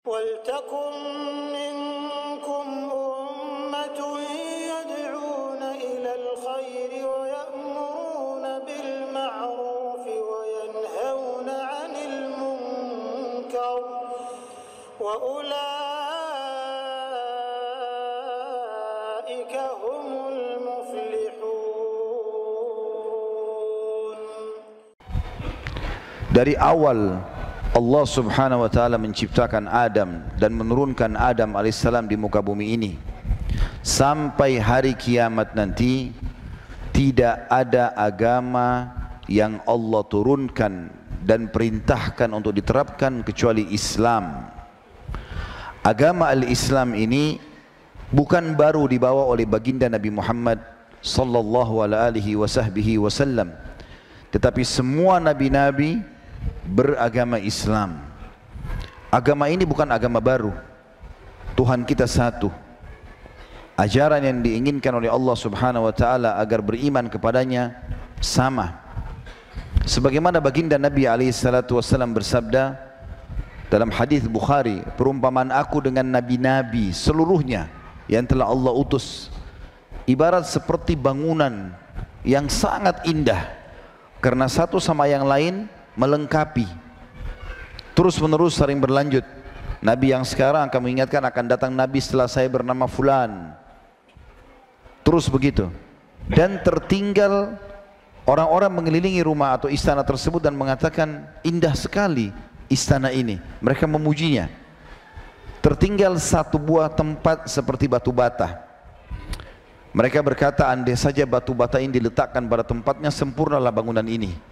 وَلْتَكُنْ مِنْكُمْ أُمَّةٌ يَدْعُونَ إِلَى الْخَيْرِ وَيَأْمُرُونَ بِالْمَعْرُوفِ وَيَنْهَوْنَ عَنِ الْمُنْكَرِ وَأُولَئِكَ هُمُ الْمُفْلِحُونَ. Dari awal Allah subhanahu wa ta'ala menciptakan Adam dan menurunkan Adam alaihissalam di muka bumi ini sampai hari kiamat nanti, tidak ada agama yang Allah turunkan dan perintahkan untuk diterapkan kecuali Islam. Agama al-Islam ini bukan baru dibawa oleh baginda Nabi Muhammad sallallahu alaihi wasallam, tetapi semua nabi-nabi beragama Islam. Agama ini bukan agama baru. Tuhan kita satu. Ajaran yang diinginkan oleh Allah subhanahu wa ta'ala agar beriman kepadanya sama. Sebagaimana baginda Nabi SAW bersabda dalam hadis Bukhari, perumpamaan aku dengan nabi-nabi seluruhnya yang telah Allah utus ibarat seperti bangunan yang sangat indah, karena satu sama yang lain melengkapi, terus menerus sering berlanjut. Nabi yang sekarang akan mengingatkan akan datang Nabi setelah saya bernama Fulan, terus begitu. Dan tertinggal orang-orang mengelilingi rumah atau istana tersebut dan mengatakan indah sekali istana ini, mereka memujinya. Tertinggal satu buah tempat seperti batu bata, mereka berkata andai saja batu bata ini diletakkan pada tempatnya sempurnalah bangunan ini.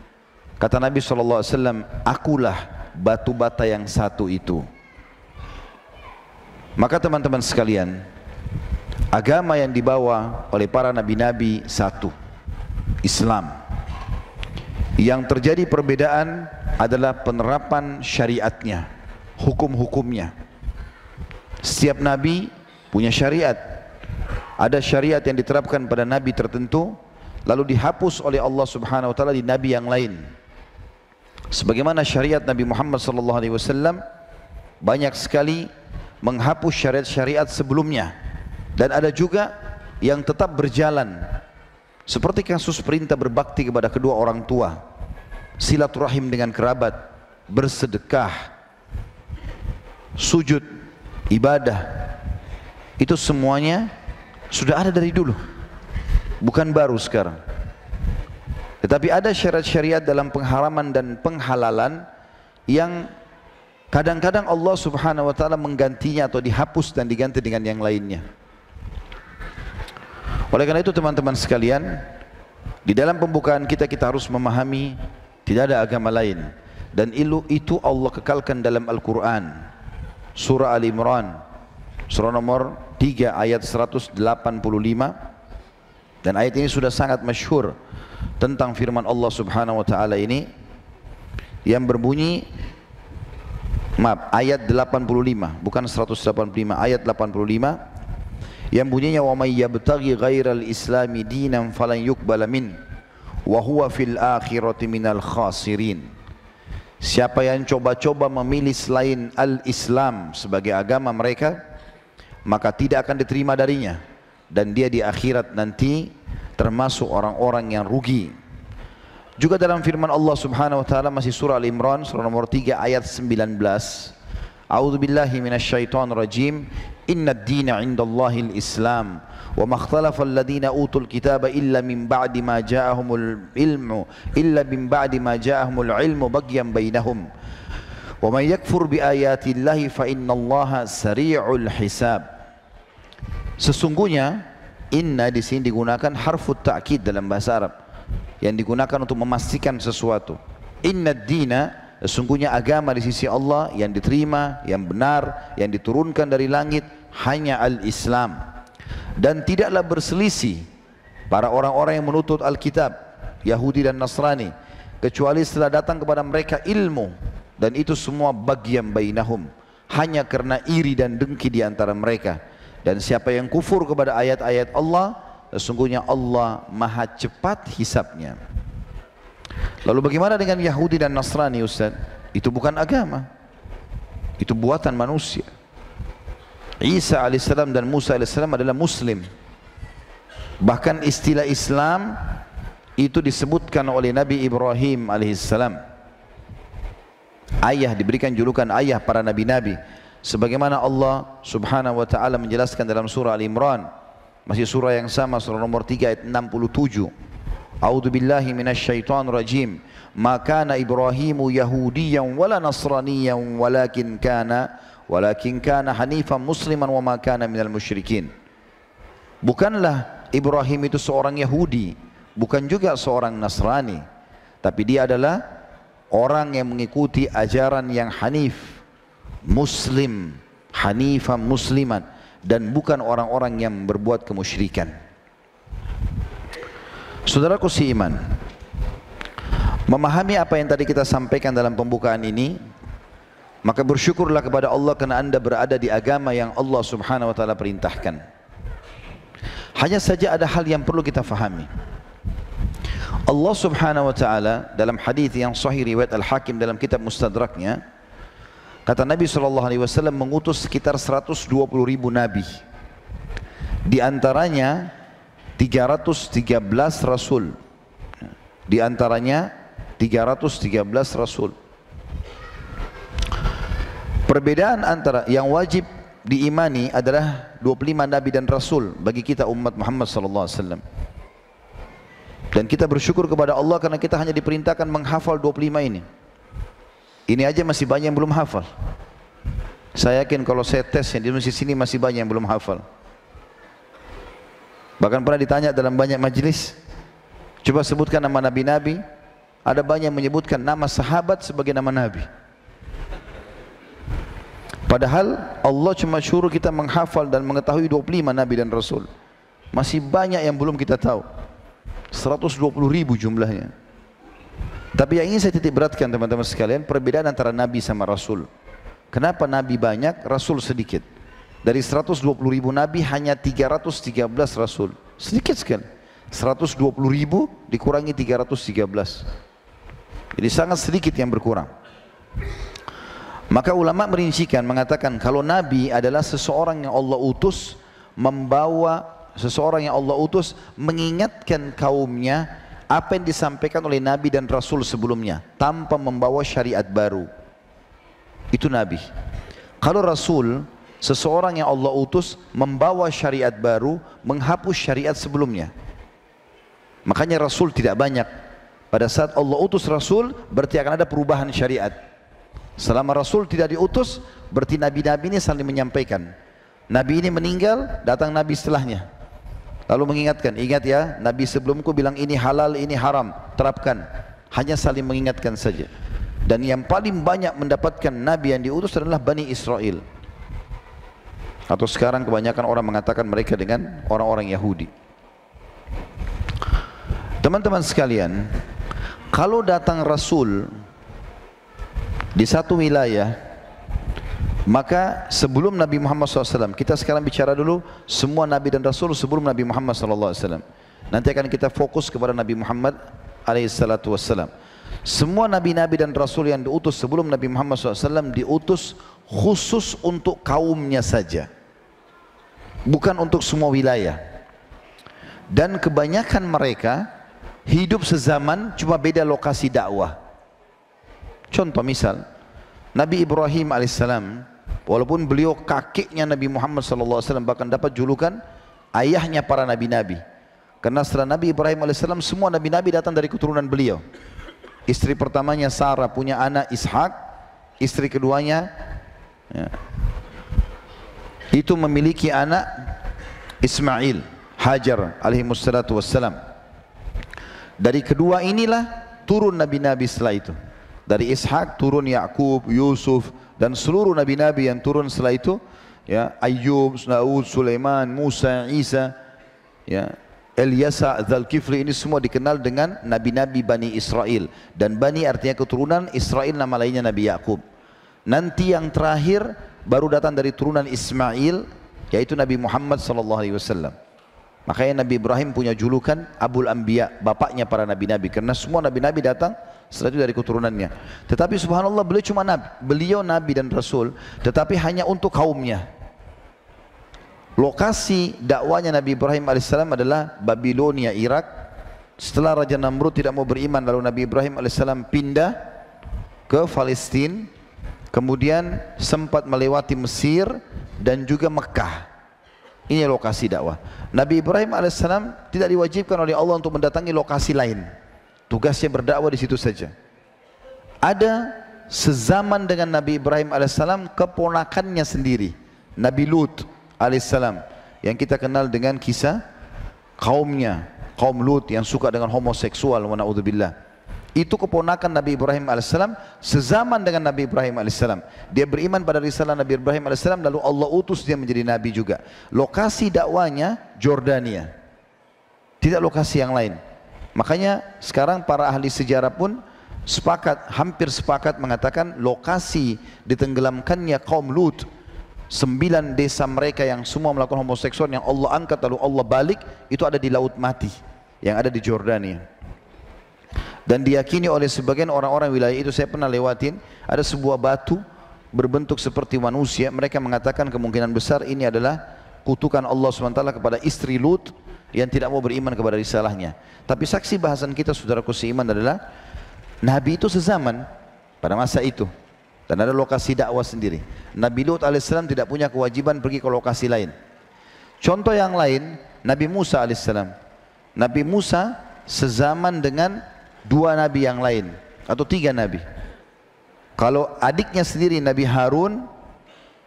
Kata Nabi SAW, akulah batu bata yang satu itu. Maka teman-teman sekalian, agama yang dibawa oleh para nabi-nabi satu, Islam. Yang terjadi perbedaan adalah penerapan syariatnya, hukum-hukumnya. Setiap nabi punya syariat. Ada syariat yang diterapkan pada nabi tertentu, lalu dihapus oleh Allah subhanahu wa ta'ala di nabi yang lain. Sebagaimana syariat Nabi Muhammad SAW banyak sekali menghapus syariat-syariat sebelumnya, dan ada juga yang tetap berjalan, seperti kasus perintah berbakti kepada kedua orang tua, silaturahim dengan kerabat, bersedekah, sujud, ibadah. Itu semuanya sudah ada dari dulu, bukan baru sekarang. Tetapi ada syariat-syariat dalam pengharaman dan penghalalan yang kadang-kadang Allah subhanahu wa ta'ala menggantinya atau dihapus dan diganti dengan yang lainnya. Oleh karena itu teman-teman sekalian, di dalam pembukaan kita harus memahami tidak ada agama lain, dan itu Allah kekalkan dalam Al-Quran. Surah Al-Imran, surah nomor 3 ayat 185, dan ayat ini sudah sangat masyhur tentang firman Allah subhanahu wa ta'ala ini yang berbunyi, ayat 85, bukan 185, ayat 85 yang bunyinya, wa may yabtaghi ghairal islami dinan falan yuqbala min wa huwa fil akhirati minal khasirin. Siapa yang coba-coba memilih selain al-Islam sebagai agama mereka, maka tidak akan diterima darinya, dan dia di akhirat nanti termasuk orang-orang yang rugi. Juga dalam firman Allah subhanahu wa ta'ala masih surah Al-Imran, surah nomor 3 ayat 19, A'udzubillahi minasyaitonir rajim, innad dina 'indallahil Islam wa ma ikhtalafa alladhina utul kitaba illa min ba'di ma ja'ahumul ilmu baghyan bainahum wa may yakfur bi ayatillahi fa innallaha sari'ul hisab. Sesungguhnya inna di sini digunakan harfut ta'kid dalam bahasa Arab, yang digunakan untuk memastikan sesuatu. Inna dina, sesungguhnya agama di sisi Allah yang diterima, yang benar, yang diturunkan dari langit hanya al-Islam. Dan tidaklah berselisih para orang-orang yang menuntut Alkitab, Yahudi dan Nasrani, kecuali setelah datang kepada mereka ilmu, dan itu semua baghyan bainahum, hanya karena iri dan dengki di antara mereka. Dan siapa yang kufur kepada ayat-ayat Allah, sesungguhnya Allah maha cepat hisabnya. Lalu bagaimana dengan Yahudi dan Nasrani, Ustaz? Itu bukan agama. Itu buatan manusia. Isa alaihissalam dan Musa alaihissalam adalah Muslim. Bahkan istilah Islam itu disebutkan oleh Nabi Ibrahim alaihissalam. Ayah, diberikan julukan ayah para nabi-nabi. Sebagaimana Allah subhanahu wa ta'ala menjelaskan dalam surah Al-Imran, masih surah yang sama, surah nomor 3 ayat 67. A'udzu billahi minasyaitonir rajim. Ma kana Ibrahimu yahudiyan wala nasraniyan walakin kana hanifan musliman wa ma kana minal musyrikin. Bukanlah Ibrahim itu seorang Yahudi, bukan juga seorang Nasrani, tapi dia adalah orang yang mengikuti ajaran yang hanif, muslim, hanifan musliman, dan bukan orang-orang yang berbuat kemusyrikan. Saudaraku seiman, memahami apa yang tadi kita sampaikan dalam pembukaan ini, maka bersyukurlah kepada Allah karena anda berada di agama yang Allah subhanahu wa ta'ala perintahkan. Hanya saja ada hal yang perlu kita fahami. Allah subhanahu wa ta'ala dalam hadis yang sahih riwayat Al-Hakim dalam kitab Mustadraknya, kata Nabi SAW mengutus sekitar 120.000 nabi. Di antaranya 313 rasul. Di antaranya 313 rasul. Perbedaan antara yang wajib diimani adalah 25 nabi dan rasul bagi kita umat Muhammad SAW. Dan kita bersyukur kepada Allah karena kita hanya diperintahkan menghafal 25 ini. Ini aja masih banyak yang belum hafal. Saya yakin kalau saya tes yang di Indonesia sini masih banyak yang belum hafal. Bahkan pernah ditanya dalam banyak majelis, coba sebutkan nama nabi-nabi. Ada banyak yang menyebutkan nama sahabat sebagai nama nabi. Padahal Allah cuma suruh kita menghafal dan mengetahui 25 nabi dan rasul. Masih banyak yang belum kita tahu. 120.000 jumlahnya. Tapi yang ingin saya titik beratkan teman-teman sekalian, perbedaan antara nabi sama rasul. Kenapa nabi banyak, rasul sedikit? Dari 120.000 nabi hanya 313 rasul. Sedikit sekali. 120.000 dikurangi 313. Jadi sangat sedikit yang berkurang. Maka ulama merincikan mengatakan kalau nabi adalah seseorang yang Allah utus mengingatkan kaumnya apa yang disampaikan oleh nabi dan rasul sebelumnya tanpa membawa syariat baru. Itu nabi. Kalau rasul, seseorang yang Allah utus membawa syariat baru, menghapus syariat sebelumnya. Makanya rasul tidak banyak. Pada saat Allah utus rasul, berarti akan ada perubahan syariat. Selama rasul tidak diutus, berarti nabi-nabi ini saling menyampaikan. Nabi ini meninggal, datang nabi setelahnya. Lalu mengingatkan, ingat ya, nabi sebelumku bilang ini halal, ini haram, terapkan. Hanya saling mengingatkan saja. Dan yang paling banyak mendapatkan nabi yang diutus adalah Bani Israel. Atau sekarang kebanyakan orang mengatakan mereka dengan orang-orang Yahudi. Teman-teman sekalian, kalau datang rasul di satu wilayah, maka sebelum Nabi Muhammad SAW, kita sekarang bicara dulu semua Nabi dan Rasul sebelum Nabi Muhammad SAW. Nanti akan kita fokus kepada Nabi Muhammad SAW. Semua Nabi-Nabi dan Rasul yang diutus sebelum Nabi Muhammad SAW diutus khusus untuk kaumnya saja, bukan untuk semua wilayah. Dan kebanyakan mereka hidup sezaman, cuma beda lokasi dakwah. Contoh misal, Nabi Ibrahim alaihissalam, walaupun beliau kakeknya Nabi Muhammad SAW, bahkan dapat julukan ayahnya para nabi-nabi. Karena setelah Nabi Ibrahim alaihissalam, semua nabi-nabi datang dari keturunan beliau. Istri pertamanya Sarah punya anak Ishak, istri keduanya itu memiliki anak Ismail, Hajar alaihissalatu wassalam. Dari kedua inilah turun nabi-nabi setelah itu. Dari Ishak turun Yakub, Yusuf, dan seluruh nabi-nabi yang turun setelah itu, ya, Ayyub, Daud, Sulaiman, Musa, Isa, ya, Ilyasa, Dzulkifli, ini semua dikenal dengan nabi-nabi Bani Israel. Dan Bani artinya keturunan, Israel nama lainnya Nabi Yakub. Nanti yang terakhir baru datang dari turunan Ismail, yaitu Nabi Muhammad SAW. Makanya Nabi Ibrahim punya julukan Abul Anbiya, bapaknya para nabi-nabi, karena semua nabi-nabi datang setelah itu dari keturunannya. Tetapi subhanallah beliau cuma nabi, beliau nabi dan rasul, tetapi hanya untuk kaumnya. Lokasi dakwanya Nabi Ibrahim alaihissalam adalah Babilonia, Irak. Setelah Raja Namrud tidak mau beriman, lalu Nabi Ibrahim alaihissalam pindah ke Palestina, kemudian sempat melewati Mesir dan juga Mekah. Ini lokasi dakwah. Nabi Ibrahim alaihissalam tidak diwajibkan oleh Allah untuk mendatangi lokasi lain. Tugasnya berdakwah di situ saja. Ada sezaman dengan Nabi Ibrahim alaihissalam keponakannya sendiri, Nabi Lut alaihissalam, yang kita kenal dengan kisah kaumnya, kaum Lut yang suka dengan homoseksual, wa na'udzubillah. Itu keponakan Nabi Ibrahim alaihissalam, sezaman dengan Nabi Ibrahim alaihissalam. Dia beriman pada risalah Nabi Ibrahim alaihissalam, lalu Allah utus dia menjadi nabi juga. Lokasi dakwanya Jordania, tidak lokasi yang lain. Makanya sekarang para ahli sejarah pun sepakat, hampir sepakat mengatakan lokasi ditenggelamkannya kaum Lut, 9 desa mereka yang semua melakukan homoseksual, yang Allah angkat lalu Allah balik, itu ada di Laut Mati yang ada di Jordania. Dan diyakini oleh sebagian orang-orang wilayah itu, saya pernah lewatin, ada sebuah batu berbentuk seperti manusia. Mereka mengatakan kemungkinan besar ini adalah kutukan Allah SWT kepada istri Lut yang tidak mau beriman kepada risalahnya. Tapi saksi bahasan kita, saudaraku seiman, adalah Nabi itu sezaman pada masa itu, dan ada lokasi dakwah sendiri. Nabi Lut alaihissalam tidak punya kewajiban pergi ke lokasi lain. Contoh yang lain, Nabi Musa alaihissalam. Nabi Musa sezaman dengan 2 nabi yang lain atau 3 nabi. Kalau adiknya sendiri Nabi Harun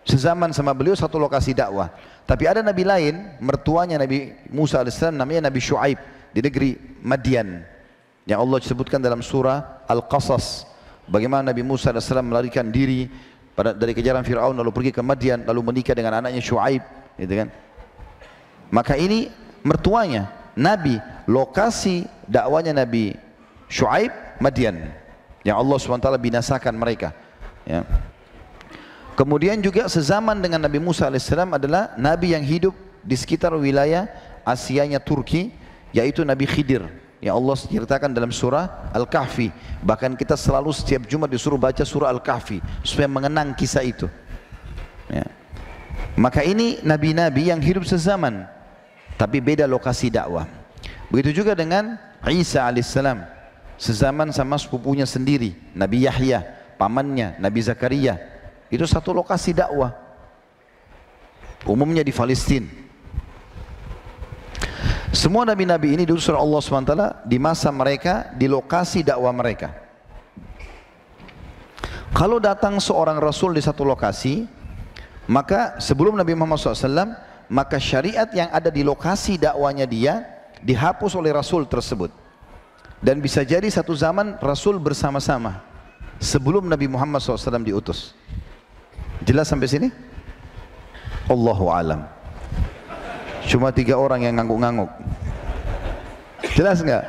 sezaman sama beliau, satu lokasi dakwah. Tapi ada nabi lain, mertuanya Nabi Musa alaihissalam, namanya Nabi Shu'aib di negeri Madian, yang Allah sebutkan dalam surah Al-Qasas, bagaimana Nabi Musa alaihissalam melarikan diri dari kejaran Fir'aun lalu pergi ke Madian, lalu menikah dengan anaknya Shu'aib, gitu kan. Maka ini mertuanya Nabi, lokasi dakwanya Nabi Shu'aib, Madian, yang Allah SWT binasakan mereka, ya. Kemudian juga sezaman dengan Nabi Musa alaihissalam adalah Nabi yang hidup di sekitar wilayah Asianya Turki, yaitu Nabi Khidir, yang Allah ceritakan dalam surah Al-Kahfi. Bahkan kita selalu setiap Jumat disuruh baca surah Al-Kahfi supaya mengenang kisah itu, ya. Maka ini nabi-nabi yang hidup sezaman, tapi beda lokasi dakwah. Begitu juga dengan Isa alaihissalam, sezaman sama sepupunya sendiri, Nabi Yahya, pamannya Nabi Zakaria. Itu satu lokasi dakwah, umumnya di Palestina. Semua nabi-nabi ini diutus oleh Allah SWT di masa mereka, di lokasi dakwah mereka. Kalau datang seorang Rasul di satu lokasi, maka sebelum Nabi Muhammad SAW, maka syariat yang ada di lokasi dakwanya dia dihapus oleh Rasul tersebut. Dan bisa jadi satu zaman Rasul bersama-sama sebelum Nabi Muhammad SAW diutus. Jelas sampai sini? Allahu alam. Cuma 3 orang yang ngangguk-ngangguk. Jelas enggak?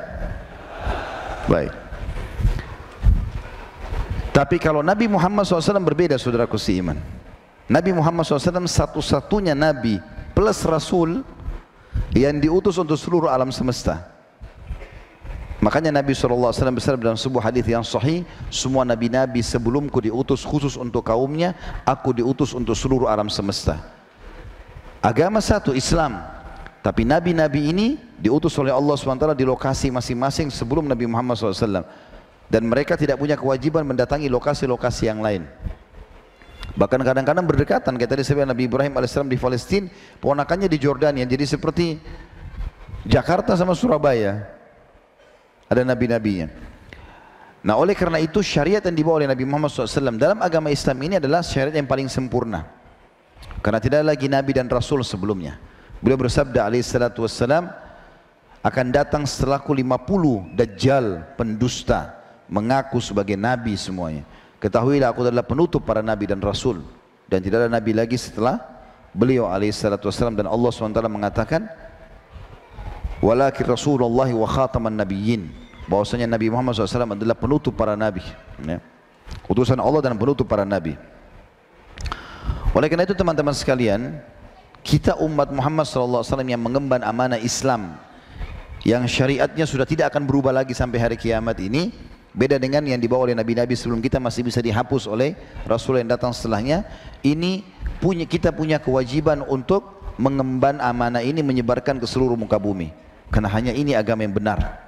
Baik. Tapi kalau Nabi Muhammad SAW berbeda, saudaraku seiman. Nabi Muhammad SAW satu-satunya Nabi plus Rasul yang diutus untuk seluruh alam semesta. Makanya Nabi SAW bersabda dalam sebuah hadis yang sahih, semua nabi-nabi sebelumku diutus khusus untuk kaumnya, aku diutus untuk seluruh alam semesta. Agama satu, Islam. Tapi nabi-nabi ini diutus oleh Allah SWT di lokasi masing-masing sebelum Nabi Muhammad SAW. Dan mereka tidak punya kewajiban mendatangi lokasi-lokasi yang lain. Bahkan kadang-kadang berdekatan, kayak tadi saya bilang Nabi Ibrahim AS di Palestina, ponakannya di Jordania, jadi seperti Jakarta sama Surabaya. Ada nabi-nabinya. Nah, oleh karena itu syariat yang dibawa oleh Nabi Muhammad SAW dalam agama Islam ini adalah syariat yang paling sempurna. Karena tidak ada lagi nabi dan rasul sebelumnya. Beliau bersabda alaihissalatu wassalam, akan datang setelahku 50 dajjal pendusta, mengaku sebagai nabi semuanya. Ketahuilah aku adalah penutup para nabi dan rasul, dan tidak ada nabi lagi setelah beliau alaihissalatu wassalam. Dan Allah SWT mengatakan, walakin Rasulullah wa khataman nabiyyin, bahwasanya Nabi Muhammad SAW adalah penutup para nabi, ya. Utusan Allah dan penutup para nabi. Oleh karena itu teman-teman sekalian, kita umat Muhammad SAW yang mengemban amanah Islam, yang syariatnya sudah tidak akan berubah lagi sampai hari kiamat ini, Beda dengan yang dibawa oleh nabi-nabi sebelum kita, masih bisa dihapus oleh Rasul yang datang setelahnya. Ini kita punya kewajiban untuk mengemban amanah ini, menyebarkan ke seluruh muka bumi. Karena hanya ini agama yang benar.